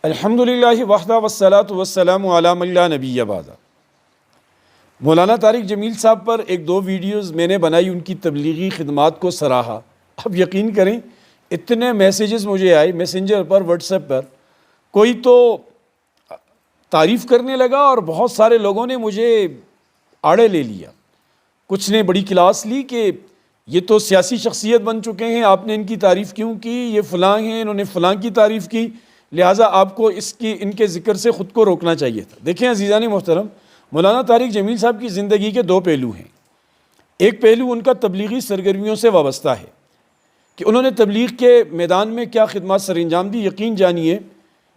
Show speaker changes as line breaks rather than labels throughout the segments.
الحمدللہ وحدہ والصلاۃ والسلام علی من لا نبی بعدہ۔ مولانا طارق جمیل صاحب پر ایک دو ویڈیوز میں نے بنائی، ان کی تبلیغی خدمات کو سراہا۔ اب یقین کریں اتنے میسیجز مجھے آئے میسنجر پر، واٹس ایپ پر، کوئی تو تعریف کرنے لگا اور بہت سارے لوگوں نے مجھے آڑے لے لیا۔ کچھ نے بڑی کلاس لی کہ یہ تو سیاسی شخصیت بن چکے ہیں، آپ نے ان کی تعریف کیوں کی، یہ فلاں ہیں، انہوں نے فلاں کی تعریف کی، لہٰذا آپ کو ان کے ذکر سے خود کو روکنا چاہیے تھا۔ دیکھیں عزیزان محترم، مولانا طارق جمیل صاحب کی زندگی کے دو پہلو ہیں۔ ایک پہلو ان کا تبلیغی سرگرمیوں سے وابستہ ہے کہ انہوں نے تبلیغ کے میدان میں کیا خدمات سر انجام دی۔ یقین جانیے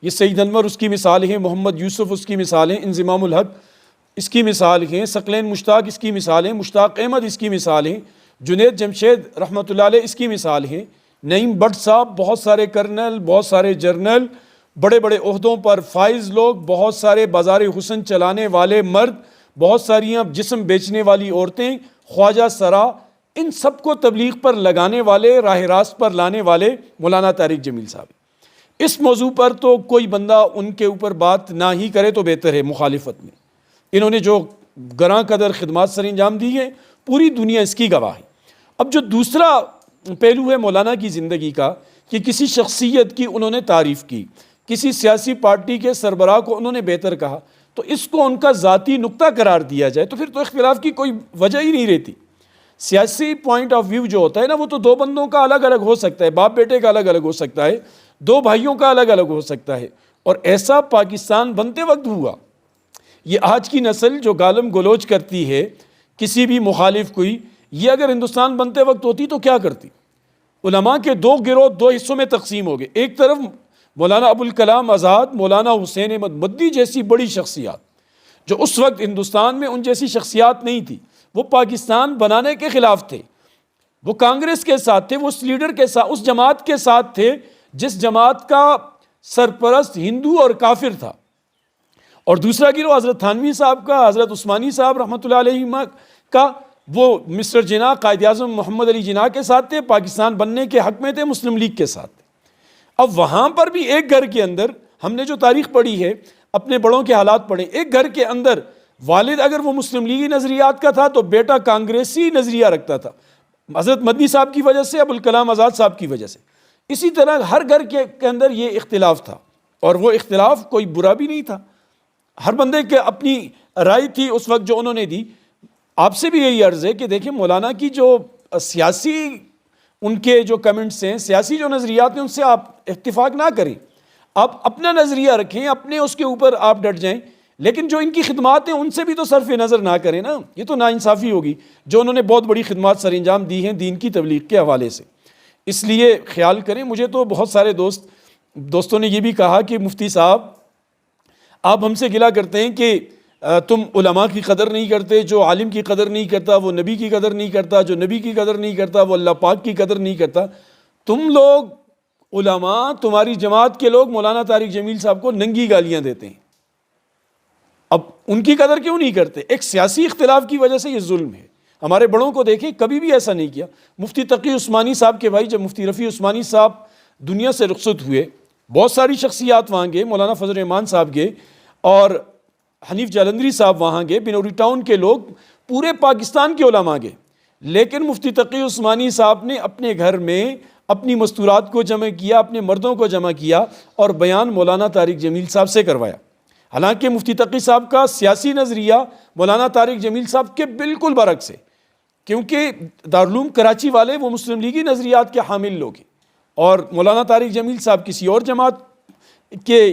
یہ سید انور اس کی مثال ہیں، محمد یوسف اس کی مثال ہیں، انضمام الحق اس کی مثال ہیں، ثقلین مشتاق اس کی مثال ہیں، مشتاق احمد اس کی مثال ہیں، جنید جمشید رحمۃ اللہ علیہ اس کی مثال ہیں، نعیم بٹ صاحب، بہت سارے کرنل، بہت سارے جرنل، بڑے بڑے عہدوں پر فائز لوگ، بہت سارے بازار حسن چلانے والے مرد، بہت ساریاں جسم بیچنے والی عورتیں، خواجہ سرا، ان سب کو تبلیغ پر لگانے والے، راہ راست پر لانے والے مولانا طارق جمیل صاحب۔ اس موضوع پر تو کوئی بندہ ان کے اوپر بات نہ ہی کرے تو بہتر ہے۔ مخالفت میں انہوں نے جو گراں قدر خدمات سر انجام دی ہیں، پوری دنیا اس کی گواہ ہے۔ اب جو دوسرا پہلو ہے مولانا کی زندگی کا کہ کسی شخصیت کی انہوں نے تعریف کی، کسی سیاسی پارٹی کے سربراہ کو انہوں نے بہتر کہا، تو اس کو ان کا ذاتی نقطہ قرار دیا جائے تو پھر تو اختلاف کی کوئی وجہ ہی نہیں رہتی۔ سیاسی پوائنٹ آف ویو جو ہوتا ہے نا، وہ تو دو بندوں کا الگ الگ ہو سکتا ہے، باپ بیٹے کا الگ الگ ہو سکتا ہے، دو بھائیوں کا الگ الگ ہو سکتا ہے، اور ایسا پاکستان بنتے وقت ہوا۔ یہ آج کی نسل جو گالم گلوچ کرتی ہے کسی بھی مخالف کوئی، یہ اگر ہندوستان بنتے وقت ہوتی تو کیا کرتی؟ علماء کے دو گروہ دو حصوں میں تقسیم ہو گئے۔ ایک طرف مولانا ابوالکلام آزاد، مولانا حسین احمد مدنی جیسی بڑی شخصیات، جو اس وقت ہندوستان میں ان جیسی شخصیات نہیں تھی، وہ پاکستان بنانے کے خلاف تھے، وہ کانگریس کے ساتھ تھے، وہ اس لیڈر کے ساتھ، اس جماعت کے ساتھ تھے جس جماعت کا سرپرست ہندو اور کافر تھا۔ اور دوسرا گروہ حضرت تھانوی صاحب کا، حضرت عثمانی صاحب رحمۃ اللہ علیہ کا، وہ مسٹر جناح قائد اعظم محمد علی جناح کے ساتھ تھے، پاکستان بننے کے حق میں تھے، مسلم لیگ کے ساتھ تھے۔ اب وہاں پر بھی ایک گھر کے اندر، ہم نے جو تاریخ پڑھی ہے، اپنے بڑوں کے حالات پڑھے، ایک گھر کے اندر والد اگر وہ مسلم لیگی نظریات کا تھا تو بیٹا کانگریسی نظریہ رکھتا تھا، حضرت مدنی صاحب کی وجہ سے، ابوالکلام آزاد صاحب کی وجہ سے۔ اسی طرح ہر گھر کے اندر یہ اختلاف تھا، اور وہ اختلاف کوئی برا بھی نہیں تھا، ہر بندے کے اپنی رائے تھی اس وقت جو انہوں نے دی۔ آپ سے بھی یہی عرض ہے کہ دیکھیں مولانا کی جو سیاسی ان کے جو کمنٹس ہیں، سیاسی جو نظریات ہیں، ان سے آپ اتفاق نہ کریں، آپ اپنا نظریہ رکھیں، اپنے اس کے اوپر آپ ڈٹ جائیں، لیکن جو ان کی خدمات ہیں ان سے بھی تو صرف نظر نہ کریں نا، یہ تو ناانصافی ہوگی جو انہوں نے بہت بڑی خدمات سر انجام دی ہیں دین کی تبلیغ کے حوالے سے۔ اس لیے خیال کریں۔ مجھے تو بہت سارے دوستوں نے یہ بھی کہا کہ مفتی صاحب آپ ہم سے گلہ کرتے ہیں کہ تم علماء کی قدر نہیں کرتے، جو عالم کی قدر نہیں کرتا وہ نبی کی قدر نہیں کرتا، جو نبی کی قدر نہیں کرتا وہ اللہ پاک کی قدر نہیں کرتا۔ تم لوگ علماء، تمہاری جماعت کے لوگ مولانا طارق جمیل صاحب کو ننگی گالیاں دیتے ہیں، اب ان کی قدر کیوں نہیں کرتے؟ ایک سیاسی اختلاف کی وجہ سے یہ ظلم ہے۔ ہمارے بڑوں کو دیکھیں، کبھی بھی ایسا نہیں کیا۔ مفتی تقی عثمانی صاحب کے بھائی جب مفتی رفیع عثمانی صاحب دنیا سے رخصت ہوئے، بہت ساری شخصیات وہاں گئے، مولانا فضل الرحمان صاحب گئے اور حنیف جالندری صاحب وہاں گئے، بنوری ٹاؤن کے لوگ، پورے پاکستان کے علماء گئے، لیکن مفتی تقی عثمانی صاحب نے اپنے گھر میں اپنی مستورات کو جمع کیا، اپنے مردوں کو جمع کیا اور بیان مولانا طارق جمیل صاحب سے کروایا۔ حالانکہ مفتی تقی صاحب کا سیاسی نظریہ مولانا طارق جمیل صاحب کے بالکل برعکس ہے، کیونکہ دارالعلوم کراچی والے وہ مسلم لیگی نظریات کے حامل لوگ ہیں، اور مولانا طارق جمیل صاحب کسی اور جماعت کے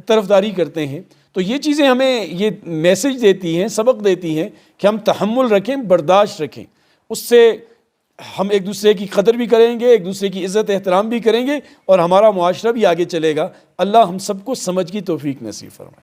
طرفداری کرتے ہیں۔ تو یہ چیزیں ہمیں یہ میسج دیتی ہیں، سبق دیتی ہیں کہ ہم تحمل رکھیں، برداشت رکھیں، اس سے ہم ایک دوسرے کی قدر بھی کریں گے، ایک دوسرے کی عزت احترام بھی کریں گے، اور ہمارا معاشرہ بھی آگے چلے گا۔ اللہ ہم سب کو سمجھ کی توفیق نصیب فرمائے۔